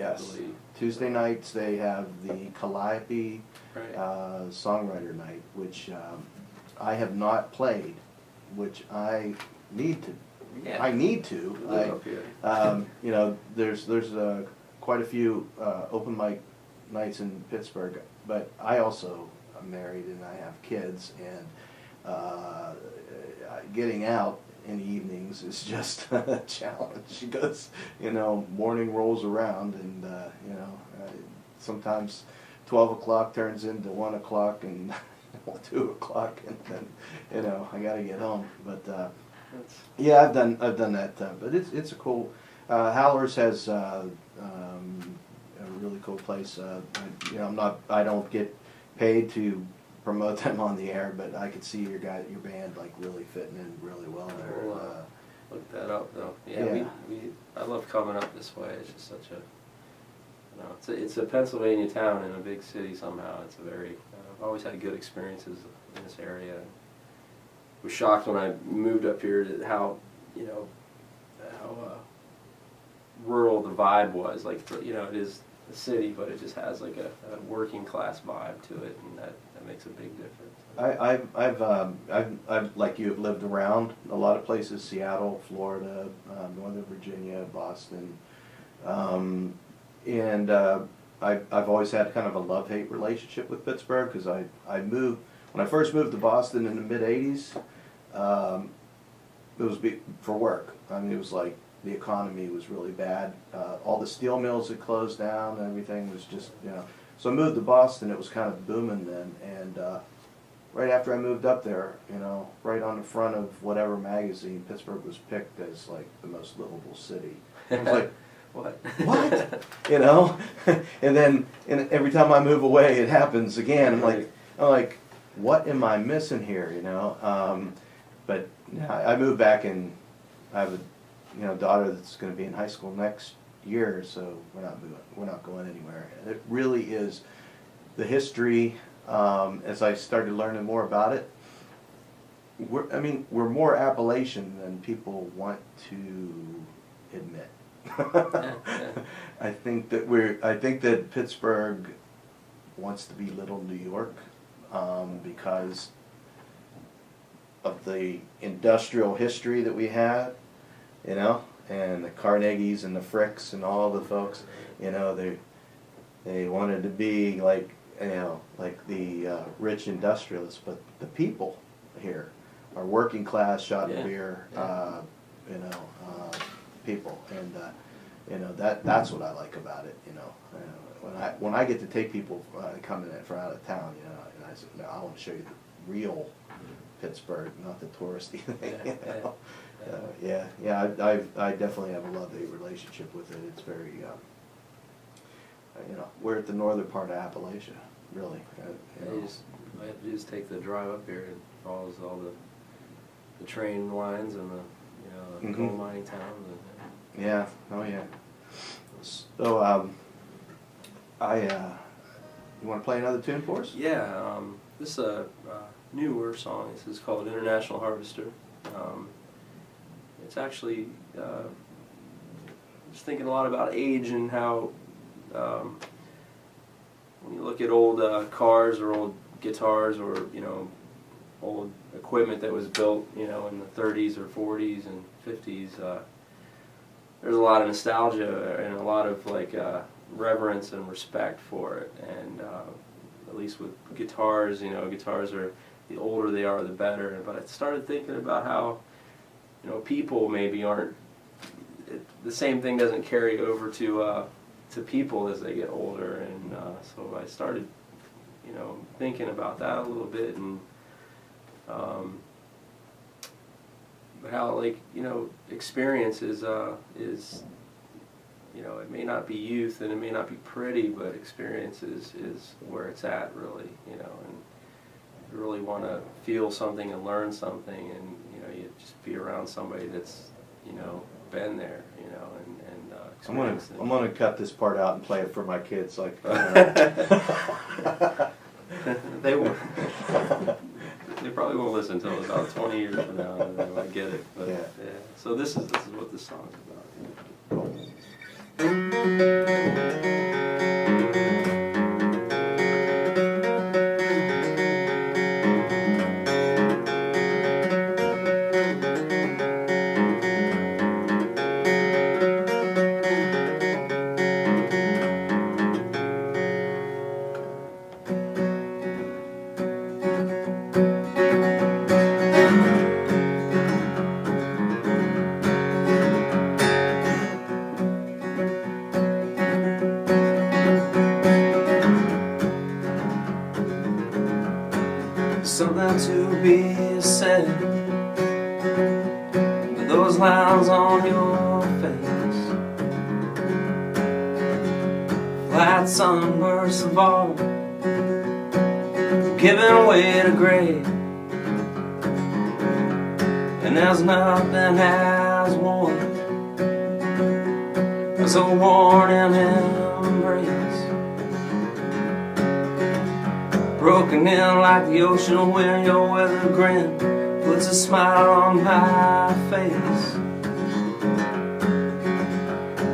Yes. believe. Tuesday nights they have the Calliope Right. Songwriter Night, which I have not played, which I need to. Yeah. I need to. You live up here. You know, there's quite a few open mic nights in Pittsburgh, but I also am married and I have kids, and getting out in the evenings is just a challenge because, you know, morning rolls around and, you know, sometimes 12 o'clock turns into 1 o'clock and 2 o'clock, and then, you know, I gotta get home. But, yeah, I've done that, but it's a cool, Howlers has a really cool place. You know, I don't get paid to promote them on the air, but I could see your band like really fitting in really well there. We'll look that up though. Yeah, Yeah. I love coming up this way. It's just such a, you know, it's a Pennsylvania town in a big city somehow. It's a very, I've always had good experiences in this area. I was shocked when I moved up here at how, you know, how rural the vibe was. Like, you know, it is a city, but it just has like a working class vibe to it, and that makes a big difference. I've like you have lived around a lot of places: Seattle, Florida, Northern Virginia, Boston, and I've always had kind of a love-hate relationship with Pittsburgh because I moved when I first moved to Boston in the mid '80s. It was for work. I mean, it was like the economy was really bad. All the steel mills had closed down, and everything was just, you know. So I moved to Boston. It was kind of booming then, and right after I moved up there, you know, right on the front of whatever magazine, Pittsburgh was picked as like the most livable city. I was like, what? You know? And then every time I move away, it happens again. I'm like, what am I missing here? You know? But I moved back, and I have a daughter that's going to be in high school next year, so we're not going anywhere. And it really is the history. As I started learning more about it, we're more Appalachian than people want to admit. I think that Pittsburgh wants to be little New York because of the industrial history that we have, you know, and the Carnegies and the Fricks and all the folks, you know, they wanted to be like, you know, like the rich industrialists, but the people here are working class, shot in beer, you know, people, and you know, that's what I like about it, you know. When I get to take people coming in from out of town, you know, and I say, no, I want to show you the real Pittsburgh, not the touristy thing. You know? I definitely have a love-hate relationship with it. It's very, you know, we're at the northern part of Appalachia, really. You just take the drive up here and follows all the train lines and the coal mining towns. Yeah. Oh yeah. So you want to play another tune for us? Yeah. This is a newer song. This is called International Harvester. It's actually just thinking a lot about age and how when you look at old cars or old guitars or, you know, old equipment that was built, you know, in the 30s or 40s and 50s, there's a lot of nostalgia and a lot of like reverence and respect for it. And at least with guitars, you know, guitars are, the older they are, the better. But I started thinking about how, you know, people maybe aren't, the same thing doesn't carry over to people as they get older, and so I started, you know, thinking about that a little bit, and how, like, you know, experience is, you know, it may not be youth and it may not be pretty, but experience is where it's at, really, you know, and you really want to feel something and learn something, and, you know, you just be around somebody that's, you know, been there, you know, and I'm gonna cut this part out and play it for my kids, like. They will. They probably won't listen until about 20 years from now, and they might get it. But, yeah. So this is what this song is about. be said, but those lines on your face, flat sunbursts of autumn, giving way to gray, and there's nothing as warm as a warning embrace, broken in like the ocean when your weather grin puts a smile on my face,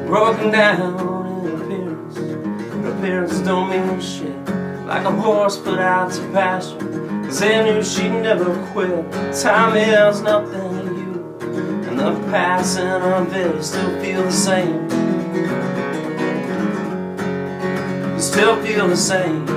broken down in appearance, but appearance don't mean shit, like a horse put out to pasture, 'cause they knew she'd never quit. Time is nothing to you, and the passing of it still feel the same. You still feel the same.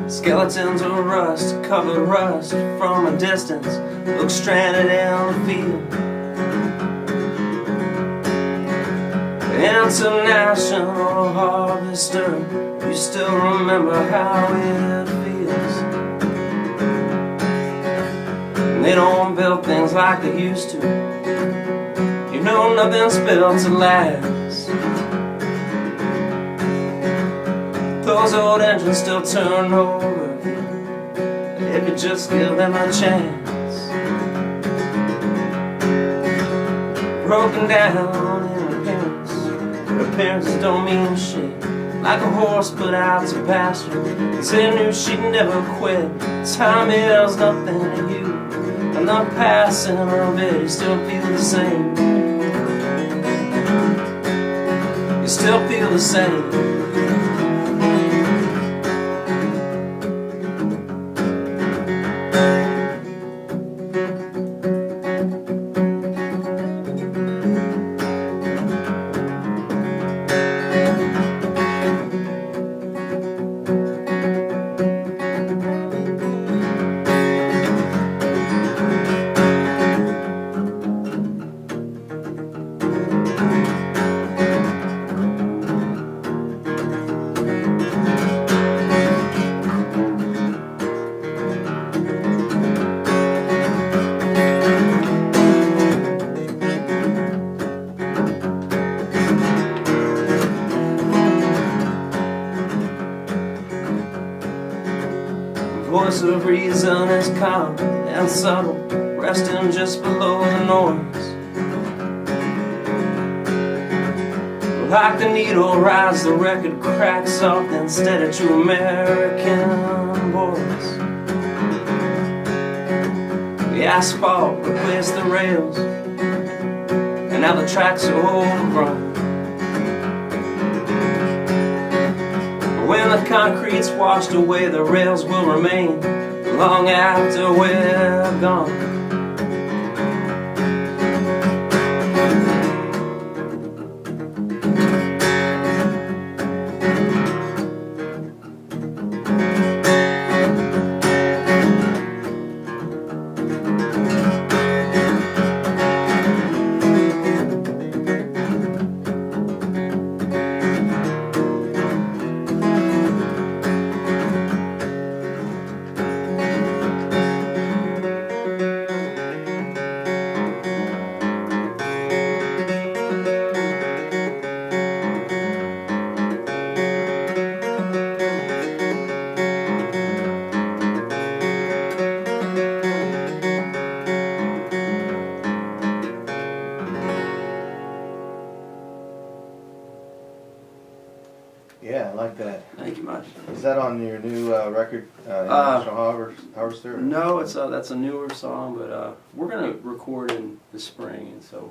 Skeletons of rust, covered rust from a distance, look stranded in the field. International harvester, you still remember how it feels. And they don't build things like they used to. You know nothing's built to last. Those old engines still turn over if you just give them a chance. Broken down in appearance, but appearances don't mean shit, like a horse put out to pasture, 'cause they knew she'd never quit. Time is nothing to you, and the passing of it, you still feel the same. You still feel the same. Voice of reason is calm and subtle, resting just below the noise. Like the needle rides, the record cracks off, then steady to American boys. The asphalt replaced the rails, and now the tracks are overgrown. When the concrete's washed away, the rails will remain long after we're gone. Yeah, I like that. Thank you much. Is that on your new record, International Harvester? No, it's that's a newer song, but we're gonna record in the spring, and so